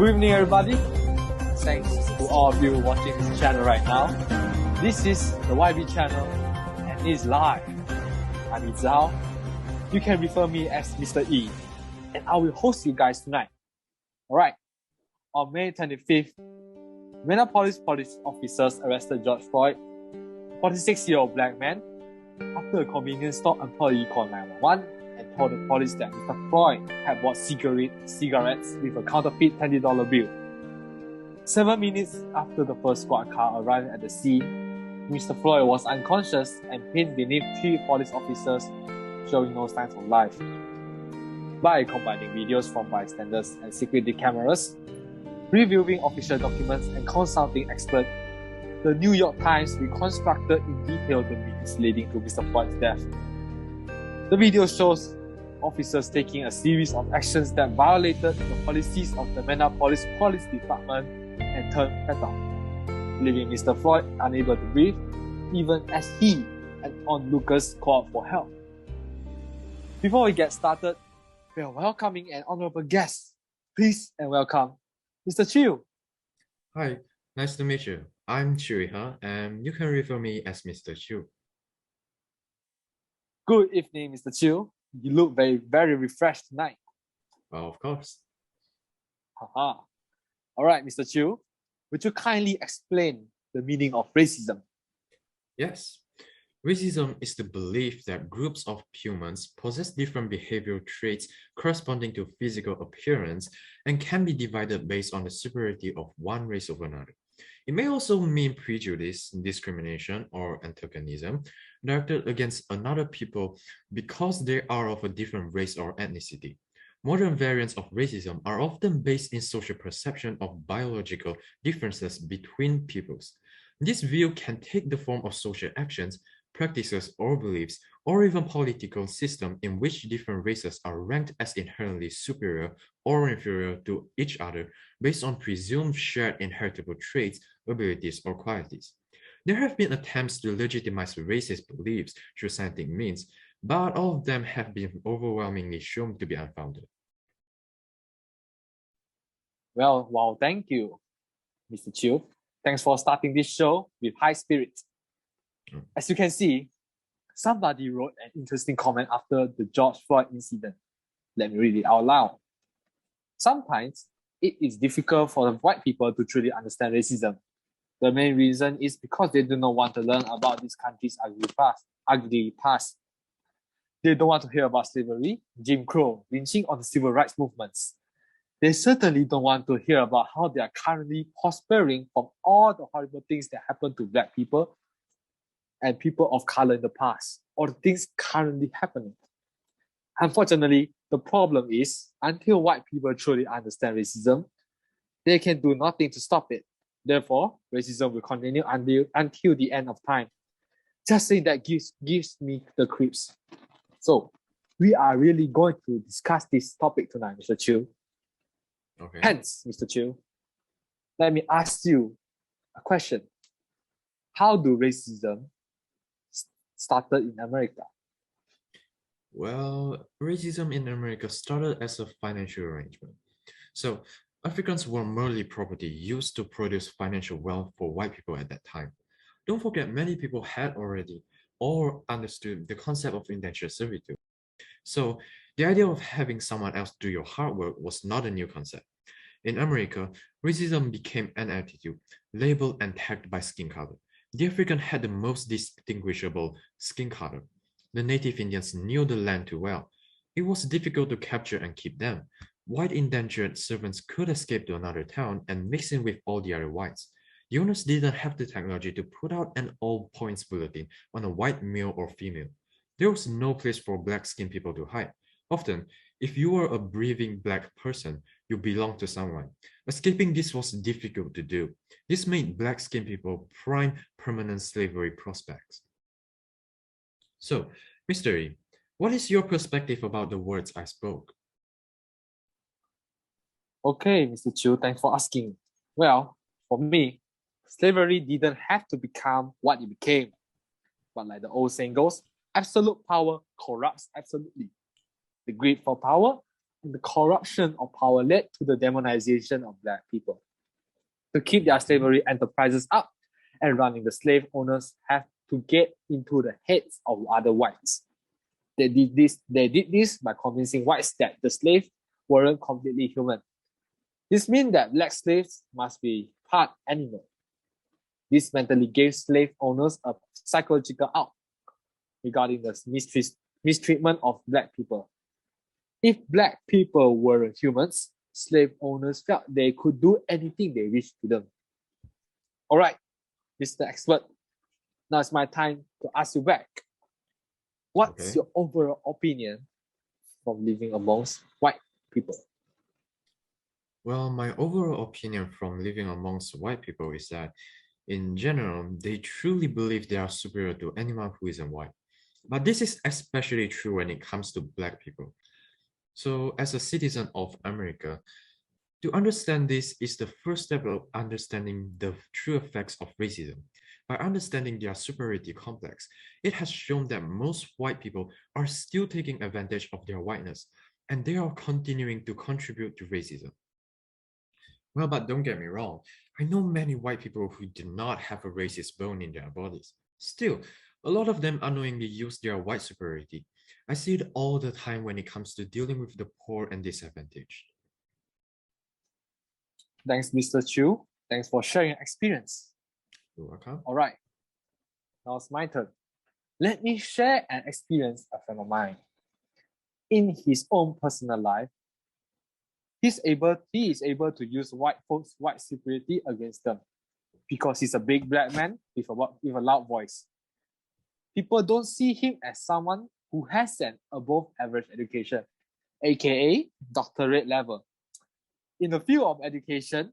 Good evening, everybody. Thanks to all of you watching this channel right now. This is the YB channel and it's live. I'm Izao. You can refer me as Mr. E, and I will host you guys tonight. Alright, on May 25th, Minneapolis police officers arrested George Floyd, a 46-year-old black man, after a convenience store employee called 911 and told the police that Mr. Floyd had bought cigarettes with a counterfeit $20 bill. 7 minutes after the first squad car arrived at the scene, Mr. Floyd was unconscious and pinned beneath 3 police officers, showing no signs of life. By combining videos from bystanders and security cameras, reviewing official documents and consulting experts, the New York Times reconstructed in detail the minutes leading to Mr. Floyd's death. The video shows officers taking a series of actions that violated the policies of the Minneapolis Police Department and turned fatal, leaving Mr. Floyd unable to breathe, even as he and onlookers called for help. Before we get started, we are welcoming an honorable guest. Please and welcome Mr. Chiu. Hi, nice to meet you. I'm Chiu, and you can refer me as Mr. Chiu. Good evening, Mr. Chiu. You look very refreshed tonight. Well, of course. Haha. All right, Mr. Chiu, would you kindly explain the meaning of racism? Yes. Racism is the belief that groups of humans possess different behavioral traits corresponding to physical appearance and can be divided based on the superiority of one race over another. It may also mean prejudice, discrimination, or antagonism directed against another people because they are of a different race or ethnicity. Modern variants of racism are often based in social perception of biological differences between peoples. This view can take the form of social actions, practices or beliefs, or even political system in which different races are ranked as inherently superior or inferior to each other based on presumed shared inheritable traits, abilities, or qualities. There have been attempts to legitimize racist beliefs through scientific means, but all of them have been overwhelmingly shown to be unfounded. Well, thank you, Mr. Chiu. Thanks for starting this show with high spirits. As you can see, somebody wrote an interesting comment after the George Floyd incident. Let me read it out loud. Sometimes it is difficult for the white people to truly understand racism. The main reason is because they do not want to learn about this country's ugly past. They don't want to hear about slavery, Jim Crow, lynching, or the civil rights movements. They certainly don't want to hear about how they are currently prospering from all the horrible things that happened to black people and people of color in the past, or the things currently happening. Unfortunately, the problem is, until white people truly understand racism, they can do nothing to stop it. Therefore, racism will continue until the end of time. Just saying that gives me the creeps. So, we are really going to discuss this topic tonight, Mr. Chiu. Okay. Hence, Mr. Chiu, let me ask you a question. How do racism started in America? Well, racism in America started as a financial arrangement. So Africans were merely property used to produce financial wealth for white people at that time. Don't forget, many people had already or understood the concept of indentured servitude. So the idea of having someone else do your hard work was not a new concept. In America, racism became an attitude, labeled and tagged by skin color. The African had the most distinguishable skin color. The native Indians knew the land too well. It was difficult to capture and keep them. White indentured servants could escape to another town and mix in with all the other whites. The owners didn't have the technology to put out an all points bulletin on a white male or female. There was no place for black-skinned people to hide. Often, if you were a breathing black person, you belonged to someone. Escaping this was difficult to do. This made black-skinned people prime permanent slavery prospects. So, Mr. E, what is your perspective about the words I spoke? Okay, Mr. Chiu, thanks for asking. Well, for me, slavery didn't have to become what it became. But like the old saying goes, absolute power corrupts absolutely. The greed for power and the corruption of power led to the demonization of Black people. To keep their slavery enterprises up and running, the slave owners have to get into the heads of other whites. They did this by convincing whites that the slaves weren't completely human. This means that Black slaves must be part animal. This mentally gave slave owners a psychological out regarding the mistreatment of Black people. If Black people were humans, slave owners felt they could do anything they wished to them. All right, Mr. Expert, now it's my time to ask you back. What's your overall opinion from living amongst white people? Well, my overall opinion from living amongst white people is that, in general, they truly believe they are superior to anyone who isn't white. But this is especially true when it comes to Black people. So, as a citizen of America, to understand this is the first step of understanding the true effects of racism. By understanding their superiority complex, it has shown that most white people are still taking advantage of their whiteness, and they are continuing to contribute to racism. Well, but don't get me wrong, I know many white people who do not have a racist bone in their bodies. Still, a lot of them unknowingly use their white superiority. I see it all the time when it comes to dealing with the poor and disadvantaged. Thanks, Mr. Chu. Thanks for sharing your experience. You're welcome. All right, now it's my turn. Let me share an experience a friend of mine. In his own personal life, he is able to use white folks' white superiority against them because he's a big Black man with a loud voice. People don't see him as someone who has an above average education, aka doctorate level. In the field of education,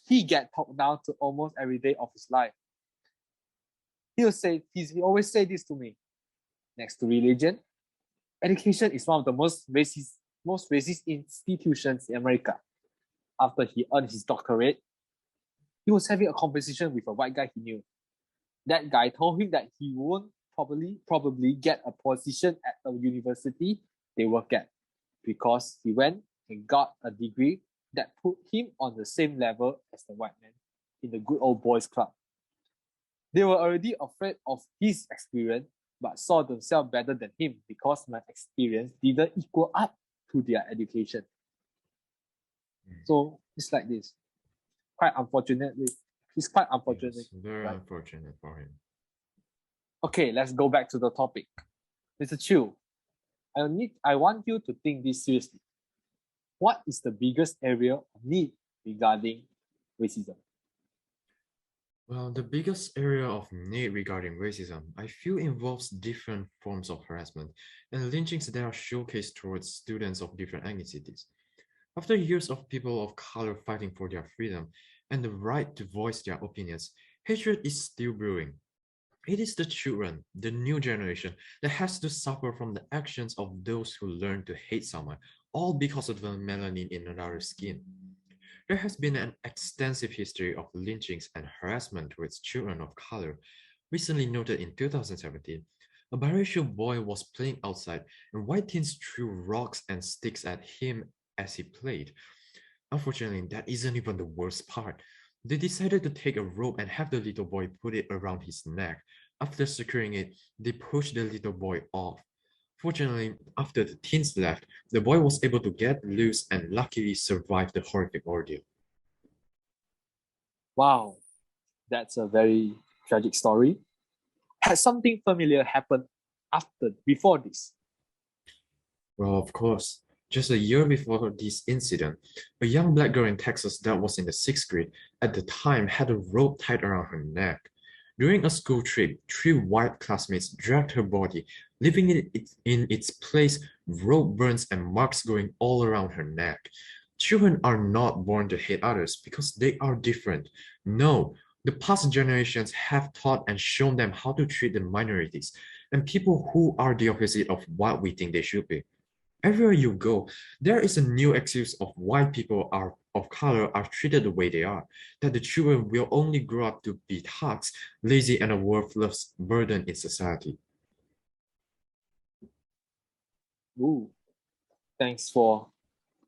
he get talked down to almost every day of his life. He always say this to me. Next to religion, education is one of the most racist institutions in America. After he earned his doctorate, he was having a conversation with a white guy he knew. That guy told him that he won't probably get a position at the university they work at because he went and got a degree that put him on the same level as the white man in the good old boys club. They were already afraid of his experience, but saw themselves better than him because my experience didn't equal up to their education. So it's like this. It's quite unfortunate. It's very unfortunate for him. Okay, let's go back to the topic. Mr. Chu, I want you to think this seriously. What is the biggest area of need regarding racism? Well, the biggest area of need regarding racism, I feel, involves different forms of harassment and lynchings that are showcased towards students of different ethnicities. After years of people of color fighting for their freedom and the right to voice their opinions, hatred is still brewing. It is the children, the new generation, that has to suffer from the actions of those who learn to hate someone, all because of the melanin in another skin. There has been an extensive history of lynchings and harassment towards children of color. Recently noted in 2017, a biracial boy was playing outside and white teens threw rocks and sticks at him as he played. Unfortunately, that isn't even the worst part. They decided to take a rope and have the little boy put it around his neck. After securing it, they pushed the little boy off. Fortunately, after the teens left, the boy was able to get loose and luckily survived the horrific ordeal. Wow, that's a very tragic story. Has something familiar happened before this? Well, of course. Just a year before this incident, a young Black girl in Texas that was in the 6th grade at the time had a rope tied around her neck. During a school trip, 3 white classmates dragged her body, leaving it in its place rope burns and marks going all around her neck. Children are not born to hate others because they are different. No, the past generations have taught and shown them how to treat the minorities and people who are the opposite of what we think they should be. Everywhere you go, there is a new excuse of why people of color are treated the way they are, that the children will only grow up to be thugs, lazy, and a worthless burden in society. Ooh, Thanks for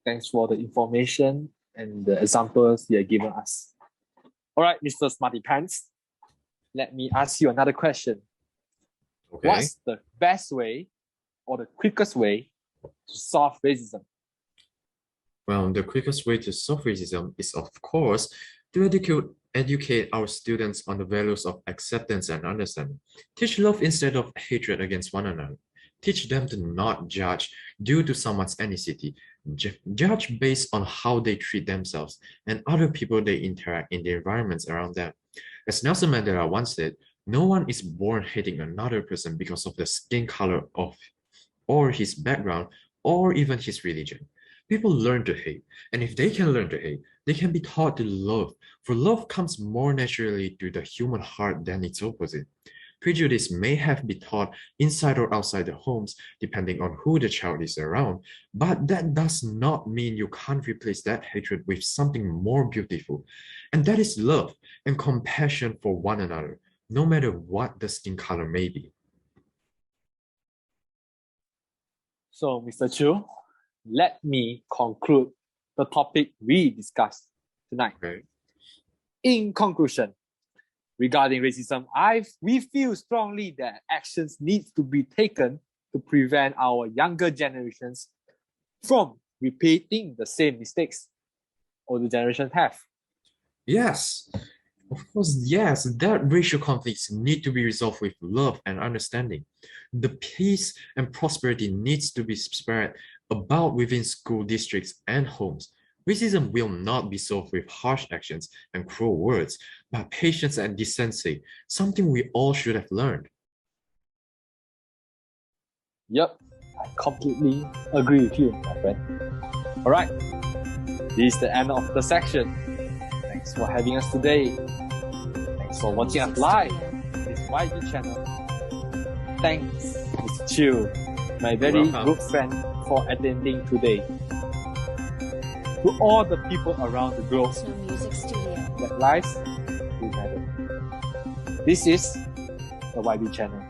the information and the examples you have given us. All right, Mr. Smarty Pants, let me ask you another question. Okay. What's the best way or the quickest way to solve racism? Well, the quickest way to solve racism is, of course, to educate our students on the values of acceptance and understanding. Teach love instead of hatred against one another. Teach them to not judge due to someone's ethnicity. Judge based on how they treat themselves and other people they interact in the environments around them. As Nelson Mandela once said, no one is born hating another person because of the skin color of or his background or even his religion. People learn to hate, and if they can learn to hate, they can be taught to love, for love comes more naturally to the human heart than its opposite. Prejudice may have been taught inside or outside the homes, depending on who the child is around, but that does not mean you can't replace that hatred with something more beautiful, and that is love and compassion for one another, no matter what the skin color may be. So, Mr. Chu, let me conclude the topic we discussed tonight. Okay. In conclusion, regarding racism, we feel strongly that actions need to be taken to prevent our younger generations from repeating the same mistakes older generations have. Yes, of course, yes, that racial conflicts need to be resolved with love and understanding. The peace and prosperity needs to be spread about within school districts and homes. Racism will not be solved with harsh actions and cruel words, but patience and decency, something we all should have learned. Yep, I completely agree with you, my friend. All right, this is the end of the section. Thanks for having us today. Thanks for watching us live on this YB channel. Thanks, Mr. Chiu, my very good friend, for attending today. To all the people around the globe, that lives will matter. This is the YB channel.